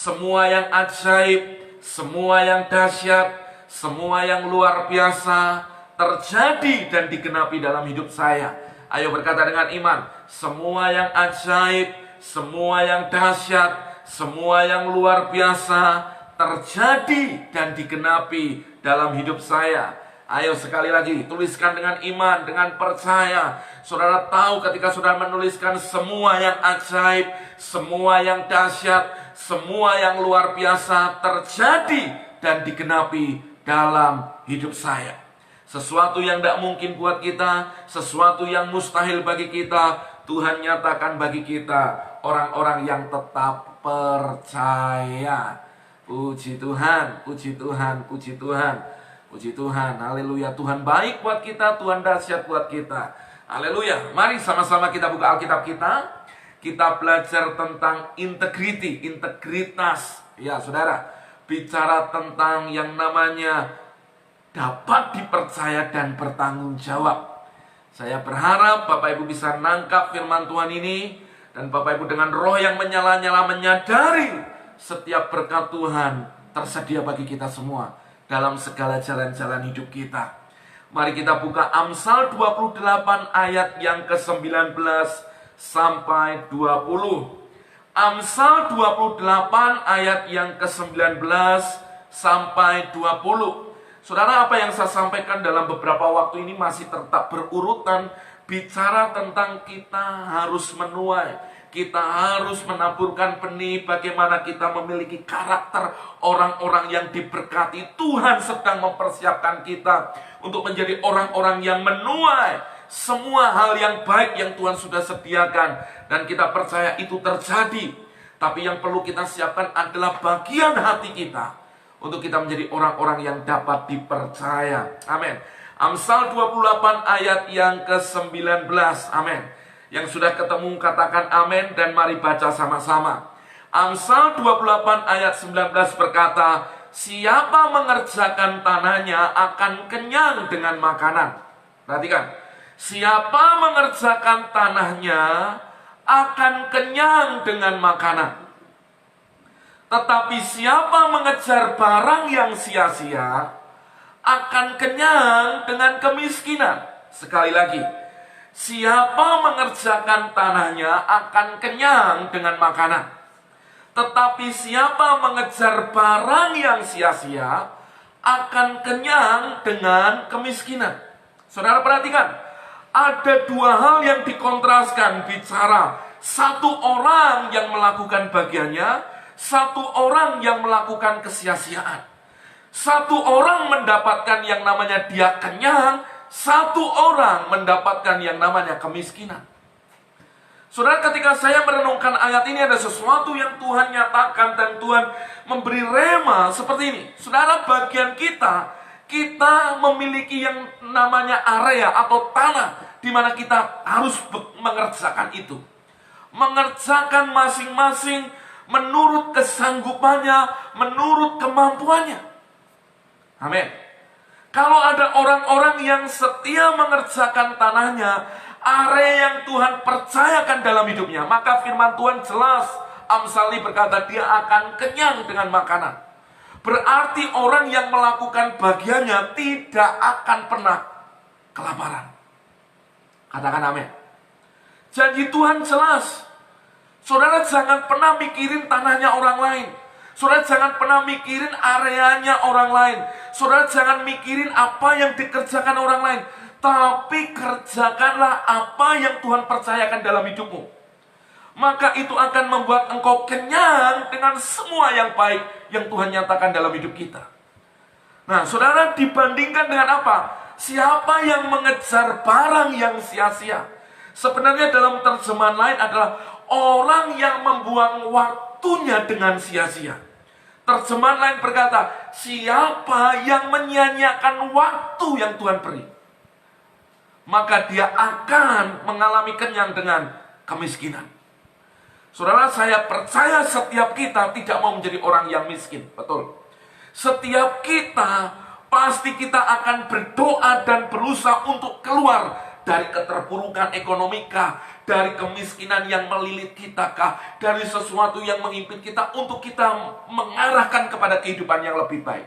semua yang ajaib, semua yang dahsyat, semua yang luar biasa terjadi dan digenapi dalam hidup saya. Ayo berkata dengan iman, semua yang ajaib, semua yang dahsyat, semua yang luar biasa terjadi dan digenapi dalam hidup saya. Ayo sekali lagi, tuliskan dengan iman, dengan percaya. Saudara tahu ketika saudara menuliskan semua yang ajaib, semua yang dahsyat, semua yang luar biasa terjadi dan digenapi dalam hidup saya. Sesuatu yang tidak mungkin buat kita, sesuatu yang mustahil bagi kita, Tuhan nyatakan bagi kita, orang-orang yang tetap percaya. Puji Tuhan, puji Tuhan, puji Tuhan, puji Tuhan. Haleluya, Tuhan baik buat kita, Tuhan dahsyat buat kita. Haleluya. Mari sama-sama kita buka Alkitab kita. Kita belajar tentang integritas. Ya, saudara, bicara tentang yang namanya dapat dipercaya dan bertanggung jawab. Saya berharap Bapak Ibu bisa nangkap firman Tuhan ini, dan Bapak Ibu dengan roh yang menyala-nyala menyadari setiap berkat Tuhan tersedia bagi kita semua dalam segala jalan-jalan hidup kita. Mari kita buka Amsal 28 ayat yang ke-19 sampai 20. Amsal 28 ayat yang ke-19 sampai 20. Saudara, apa yang saya sampaikan dalam beberapa waktu ini masih tetap berurutan, bicara tentang kita harus menuai, kita harus menaburkan benih, bagaimana kita memiliki karakter orang-orang yang diberkati. Tuhan sedang mempersiapkan kita untuk menjadi orang-orang yang menuai semua hal yang baik yang Tuhan sudah sediakan, dan kita percaya itu terjadi. Tapi yang perlu kita siapkan adalah bagian hati kita untuk kita menjadi orang-orang yang dapat dipercaya. Amin. Amsal 28 ayat yang ke-19. Amin. Yang sudah ketemu katakan amin, dan mari baca sama-sama. Amsal 28 ayat 19 berkata, siapa mengerjakan tanahnya akan kenyang dengan makanan. Perhatikan, siapa mengerjakan tanahnya akan kenyang dengan makanan. Tetapi siapa mengejar barang yang sia-sia akan kenyang dengan kemiskinan. Sekali lagi, siapa mengerjakan tanahnya akan kenyang dengan makanan. Tetapi siapa mengejar barang yang sia-sia akan kenyang dengan kemiskinan. Saudara perhatikan, ada dua hal yang dikontraskan bicara satu orang yang melakukan bagiannya, satu orang yang melakukan kesia-siaan. Satu orang mendapatkan yang namanya dia kenyang, satu orang mendapatkan yang namanya kemiskinan. Saudara, ketika saya merenungkan ayat ini, ada sesuatu yang Tuhan nyatakan dan Tuhan memberi rema seperti ini. Saudara, bagian kita memiliki yang namanya area atau tanah di mana kita harus mengerjakan itu. Mengerjakan masing-masing menurut kesanggupannya, menurut kemampuannya. Amin. Kalau ada orang-orang yang setia mengerjakan tanahnya, area yang Tuhan percayakan dalam hidupnya, maka firman Tuhan jelas, Amsal berkata dia akan kenyang dengan makanan. Berarti orang yang melakukan bagiannya tidak akan pernah kelaparan. Katakan amin. Janji Tuhan jelas. Saudara jangan pernah mikirin tanahnya orang lain. Saudara jangan pernah mikirin areanya orang lain. Saudara jangan mikirin apa yang dikerjakan orang lain. Tapi kerjakanlah apa yang Tuhan percayakan dalam hidupmu. Maka itu akan membuat engkau kenyang dengan semua yang baik yang Tuhan nyatakan dalam hidup kita. Nah, saudara, dibandingkan dengan apa? Siapa yang mengejar barang yang sia-sia? Sebenarnya dalam terjemahan lain adalah orang yang membuang waktunya dengan sia-sia. Terjemahan lain berkata, siapa yang menyia-nyiakan waktu yang Tuhan beri, maka dia akan mengalami kenyang dengan kemiskinan. Saudara, saya percaya setiap kita tidak mau menjadi orang yang miskin. Betul. Setiap kita pasti kita akan berdoa dan berusaha untuk keluar Dari keterpurukan ekonomi kah? Dari kemiskinan yang melilit kita kah? Dari sesuatu yang mengimpit kita untuk kita mengarahkan kepada kehidupan yang lebih baik?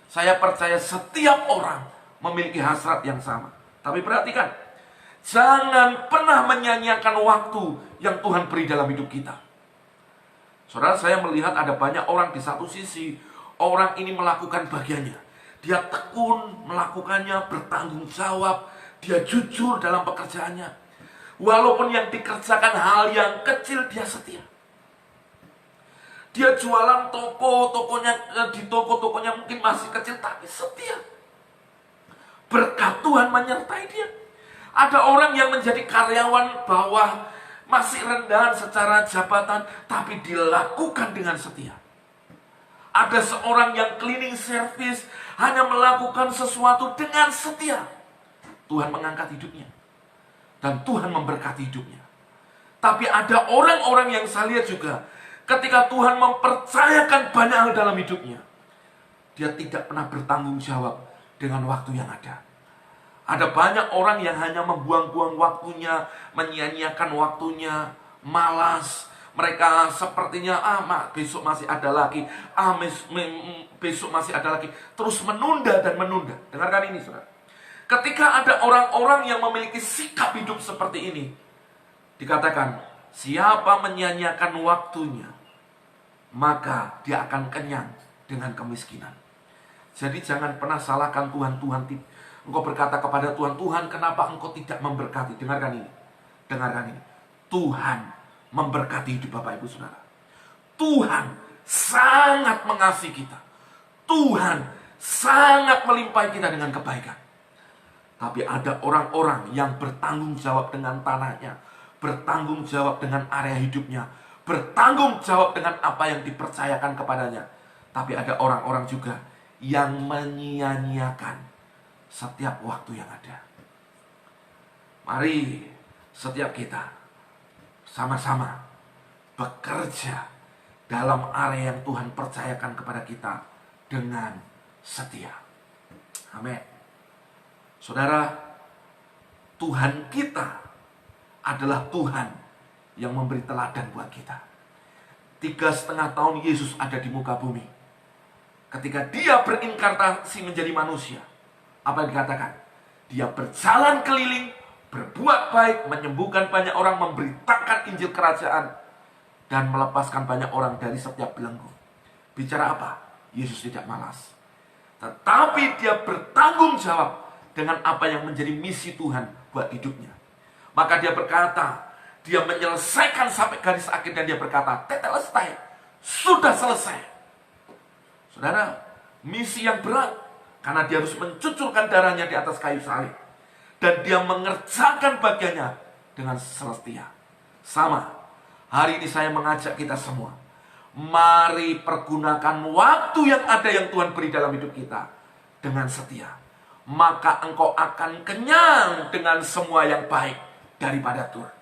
Saya percaya setiap orang memiliki hasrat yang sama. Tapi perhatikan, jangan pernah menyanyiakan waktu yang Tuhan beri dalam hidup kita. Saudara, saya melihat ada banyak orang di satu sisi, orang ini melakukan bagiannya. Dia tekun melakukannya, bertanggung jawab, dia jujur dalam pekerjaannya. Walaupun yang dikerjakan hal yang kecil, dia setia. Dia jualan di toko-tokonya mungkin masih kecil, tapi setia. Berkat Tuhan menyertai dia. Ada orang yang menjadi karyawan bawah, masih rendahan secara jabatan, tapi dilakukan dengan setia. Ada seorang yang cleaning service, hanya melakukan sesuatu dengan setia. Tuhan mengangkat hidupnya. Dan Tuhan memberkati hidupnya. Tapi ada orang-orang yang saya lihat juga, ketika Tuhan mempercayakan banyak hal dalam hidupnya, dia tidak pernah bertanggung jawab dengan waktu yang ada. Ada banyak orang yang hanya membuang-buang waktunya, menyia-nyiakan waktunya, malas. Mereka sepertinya, besok masih ada lagi, besok masih ada lagi. Terus menunda dan menunda. Dengarkan ini, saudara. Ketika ada orang-orang yang memiliki sikap hidup seperti ini, dikatakan, siapa menyia-nyiakan waktunya, maka dia akan kenyang dengan kemiskinan. Jadi jangan pernah salahkan Tuhan. Engkau berkata kepada Tuhan, Tuhan, kenapa engkau tidak memberkati? Dengarkan ini. Tuhan memberkati hidup Bapak Ibu Saudara. Tuhan sangat mengasihi kita. Tuhan sangat melimpahi kita dengan kebaikan. Tapi ada orang-orang yang bertanggung jawab dengan tanahnya, bertanggung jawab dengan area hidupnya, bertanggung jawab dengan apa yang dipercayakan kepadanya. Tapi ada orang-orang juga yang menyia-nyiakan setiap waktu yang ada. Mari setiap kita sama-sama bekerja dalam area yang Tuhan percayakan kepada kita dengan setia. Amin. Saudara, Tuhan kita adalah Tuhan yang memberi teladan buat kita. 3,5 tahun Yesus ada di muka bumi. Ketika dia berinkarnasi menjadi manusia, apa yang dikatakan? Dia berjalan keliling, berbuat baik, menyembuhkan banyak orang, memberitakan Injil Kerajaan, dan melepaskan banyak orang dari setiap belenggu. Bicara apa? Yesus tidak malas. Tetapi dia bertanggung jawab dengan apa yang menjadi misi Tuhan buat hidupnya. Maka dia berkata, dia menyelesaikan sampai garis akhir dan dia berkata, tetelestai, sudah selesai. Saudara, misi yang berat, karena dia harus mencucurkan darahnya di atas kayu salib. Dan dia mengerjakan bagiannya dengan setia. Sama, hari ini saya mengajak kita semua, mari pergunakan waktu yang ada yang Tuhan beri dalam hidup kita dengan setia. Maka engkau akan kenyang dengan semua yang baik daripada Tuhan.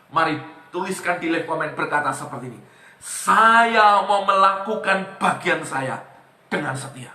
Mari tuliskan di komen berkata seperti ini, saya mau melakukan bagian saya dengan setia.